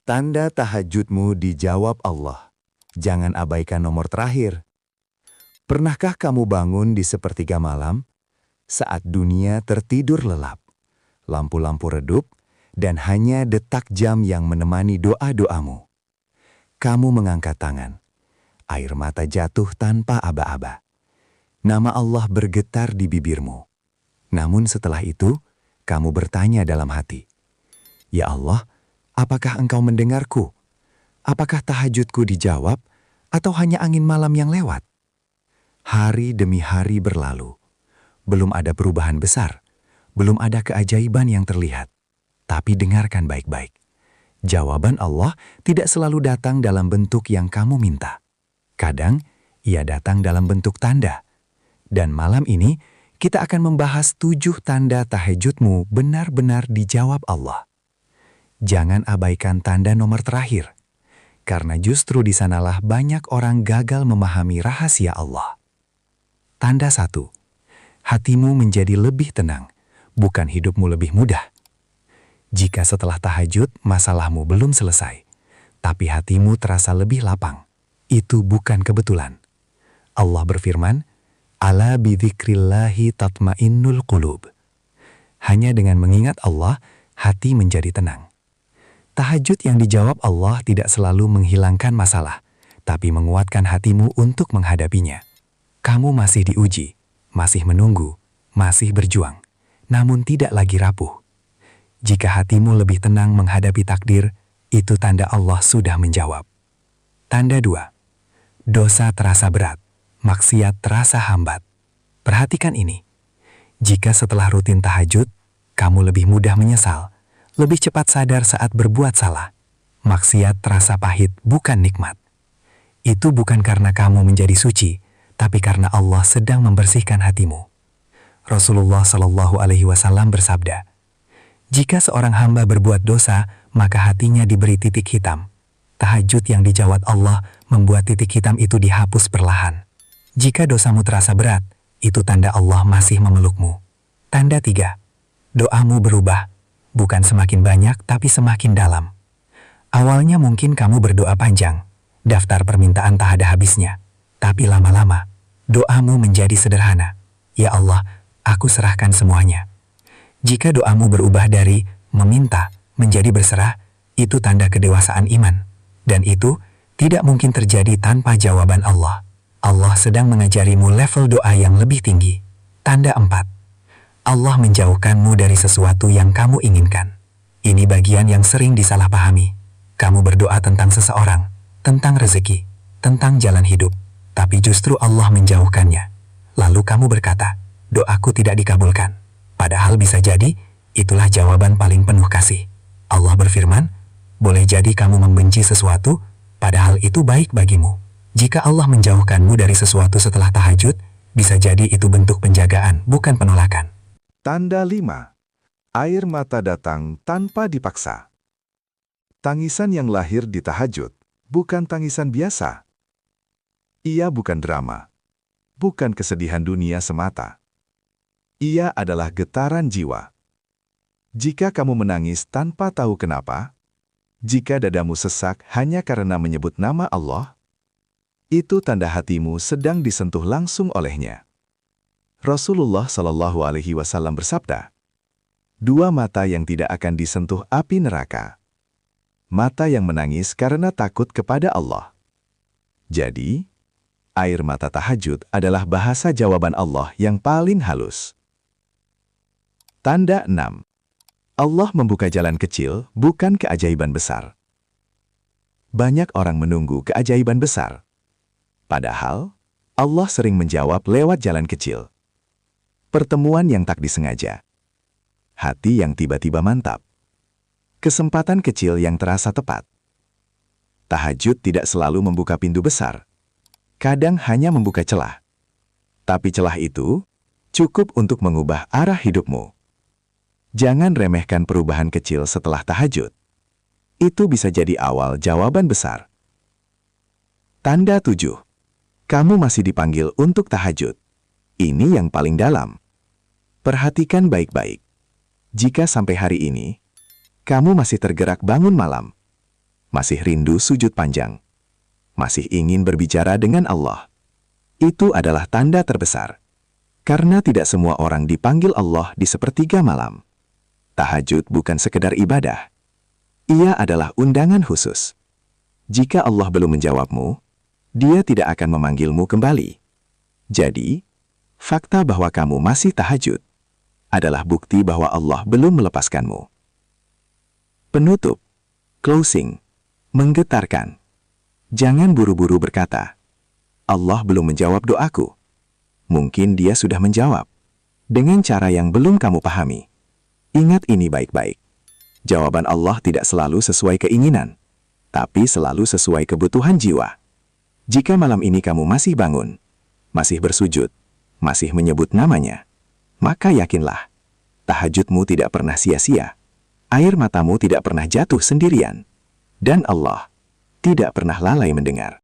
Tanda tahajudmu dijawab Allah. Jangan abaikan nomor terakhir. Pernahkah kamu bangun di sepertiga malam saat dunia tertidur lelap, lampu-lampu redup, dan hanya detak jam yang menemani doa-doamu? Kamu mengangkat tangan, air mata jatuh tanpa aba-aba. Nama Allah bergetar di bibirmu. Namun setelah itu, kamu bertanya dalam hati, "Ya Allah, apakah Engkau mendengarku? Apakah tahajudku dijawab, atau hanya angin malam yang lewat?" Hari demi hari berlalu. Belum ada perubahan besar. Belum ada keajaiban yang terlihat. Tapi dengarkan baik-baik. Jawaban Allah tidak selalu datang dalam bentuk yang kamu minta. Kadang, ia datang dalam bentuk tanda. Dan malam ini, kita akan membahas 7 tanda tahajudmu benar-benar dijawab Allah. Jangan abaikan tanda nomor terakhir. Karena justru di sanalah banyak orang gagal memahami rahasia Allah. Tanda 1. Hatimu menjadi lebih tenang, bukan hidupmu lebih mudah. Jika setelah tahajud masalahmu belum selesai, tapi hatimu terasa lebih lapang, itu bukan kebetulan. Allah berfirman, "Ala bidzikrillahi tatmainnul qulub." Hanya dengan mengingat Allah, hati menjadi tenang. Tahajud yang dijawab Allah tidak selalu menghilangkan masalah, tapi menguatkan hatimu untuk menghadapinya. Kamu masih diuji, masih menunggu, masih berjuang, namun tidak lagi rapuh. Jika hatimu lebih tenang menghadapi takdir, itu tanda Allah sudah menjawab. Tanda 2. Dosa terasa berat, maksiat terasa hambat. Perhatikan ini. Jika setelah rutin tahajud, kamu lebih mudah menyesal, lebih cepat sadar saat berbuat salah, maksiat terasa pahit bukan nikmat. Itu bukan karena kamu menjadi suci, tapi karena Allah sedang membersihkan hatimu. Rasulullah Shallallahu Alaihi Wasallam bersabda, "Jika seorang hamba berbuat dosa, maka hatinya diberi titik hitam. Tahajud yang dijawab Allah membuat titik hitam itu dihapus perlahan. Jika dosamu terasa berat, itu tanda Allah masih memelukmu." Tanda 3. Doamu berubah, bukan semakin banyak tapi semakin dalam. Awalnya mungkin kamu berdoa panjang, daftar permintaan tak ada habisnya. Tapi lama-lama, doamu menjadi sederhana. "Ya Allah, aku serahkan semuanya." Jika doamu berubah dari meminta menjadi berserah, itu tanda kedewasaan iman. Dan itu tidak mungkin terjadi tanpa jawaban Allah. Allah sedang mengajarimu level doa yang lebih tinggi. Tanda 4. Allah menjauhkanmu dari sesuatu yang kamu inginkan. Ini bagian yang sering disalahpahami. Kamu berdoa tentang seseorang, tentang rezeki, tentang jalan hidup. Tapi justru Allah menjauhkannya. Lalu kamu berkata, "Doaku tidak dikabulkan." Padahal bisa jadi, itulah jawaban paling penuh kasih. Allah berfirman, "Boleh jadi kamu membenci sesuatu, padahal itu baik bagimu." Jika Allah menjauhkanmu dari sesuatu setelah tahajud, bisa jadi itu bentuk penjagaan, bukan penolakan. Tanda 5. Air mata datang tanpa dipaksa. Tangisan yang lahir di tahajud, bukan tangisan biasa. Ia bukan drama, bukan kesedihan dunia semata. Ia adalah getaran jiwa. Jika kamu menangis tanpa tahu kenapa, jika dadamu sesak hanya karena menyebut nama Allah, itu tanda hatimu sedang disentuh langsung olehnya. Rasulullah Shallallahu Alaihi Wasallam bersabda, "Dua mata yang tidak akan disentuh api neraka. Mata yang menangis karena takut kepada Allah." Jadi, air mata tahajud adalah bahasa jawaban Allah yang paling halus. Tanda 6. Allah membuka jalan kecil, bukan keajaiban besar. Banyak orang menunggu keajaiban besar. Padahal, Allah sering menjawab lewat jalan kecil. Pertemuan yang tak disengaja. Hati yang tiba-tiba mantap. Kesempatan kecil yang terasa tepat. Tahajud tidak selalu membuka pintu besar. Kadang hanya membuka celah. Tapi celah itu cukup untuk mengubah arah hidupmu. Jangan remehkan perubahan kecil setelah tahajud. Itu bisa jadi awal jawaban besar. Tanda 7. Kamu masih dipanggil untuk tahajud. Ini yang paling dalam. Perhatikan baik-baik. Jika sampai hari ini, kamu masih tergerak bangun malam, masih rindu sujud panjang, masih ingin berbicara dengan Allah. Itu adalah tanda terbesar. Karena tidak semua orang dipanggil Allah di sepertiga malam. Tahajud bukan sekedar ibadah. Ia adalah undangan khusus. Jika Allah belum menjawabmu, Dia tidak akan memanggilmu kembali. Jadi, fakta bahwa kamu masih tahajud adalah bukti bahwa Allah belum melepaskanmu. Penutup, closing, menggetarkan. Jangan buru-buru berkata, Allah belum menjawab doaku. Mungkin Dia sudah menjawab dengan cara yang belum kamu pahami. Ingat ini baik-baik. Jawaban Allah tidak selalu sesuai keinginan, tapi selalu sesuai kebutuhan jiwa. Jika malam ini kamu masih bangun, masih bersujud, masih menyebut namanya, maka yakinlah, tahajudmu tidak pernah sia-sia, air matamu tidak pernah jatuh sendirian, dan Allah tidak pernah lalai mendengar.